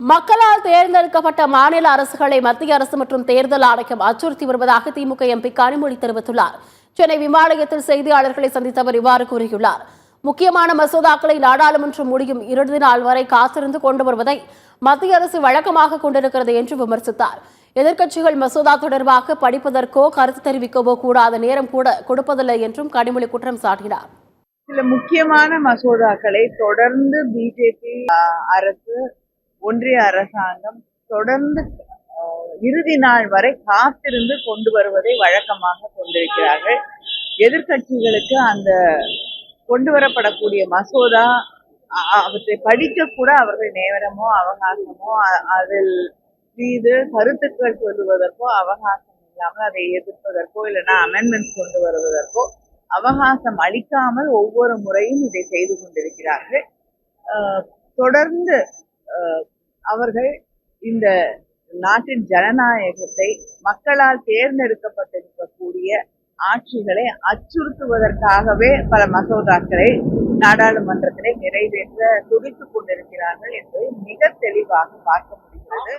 மக்களால் தேர்ந்தெடுக்கப்பட்ட மாநில அரசுகளை மத்திய அரசு மற்றும் தேர்தல் ஆணையம் அச்சுறுத்தி வருவதாக திமுக எம்பி கனிமொழி தெரிவித்துள்ளார். சென்னை விமானத்தில் செய்தியாளர்களை சந்தித்த அவர் இவ்வாறு கூறியுள்ளார். முக்கியமான மசோதாக்களை நாடாளுமன்றம் முடியும் இறுதி நாள் வரை காத்திருந்து கொண்டு வருவதை மத்திய அரசு வழக்கமாக கொண்டிருக்கிறது என்று விமர்சித்தார். எதிர்க்கட்சிகள் மசோதா தொடர்பாக படிப்பதற்கோ கருத்து தெரிவிக்கவோ கூடாத நேரம் கூட கொடுப்பதில்லை என்றும் கனிமொழி குற்றம் சாட்டினார். சில முக்கியமான மசோதாக்களை தொடர்ந்து பிஜேபி அரசு, ஒன்றிய அரசாங்கம் தொடர்ந்து இறுதி நாள் வரை காத்திருந்து கொண்டு வருவதை வழக்கமாக கொண்டிருக்கிறார்கள். எதிர்கட்சிகளுக்கு அந்த கொண்டு வரப்படக்கூடிய மசோதா அவற்றை படிக்க கூட அவர்கள் நேரமோ அவகாசமோ அதில் மீது கருத்துக்கள் சொல்லுவதற்கோ அவகாசம் இல்லாமல் அதை எதிர்ப்பதற்கோ இல்லைன்னா அமெண்ட்மெண்ட்ஸ் கொண்டு வருவதற்கோ அவகாசம் அளிக்காமல் ஒவ்வொரு முறையும் இதை செய்து கொண்டிருக்கிறார்கள். தொடர்ந்து அவர்கள் இந்த நாட்டின் ஜனநாயகத்தை, மக்களால் தேர்ந்தெடுக்கப்பட்டிருக்கக்கூடிய ஆட்சிகளை அச்சுறுத்துவதற்காகவே பல மசோதாக்களை நாடாளுமன்றத்திலே நிறைவேற்ற துடித்துக் கொண்டிருக்கிறார்கள் என்பதை மிக தெளிவாக பார்க்க முடிகிறது.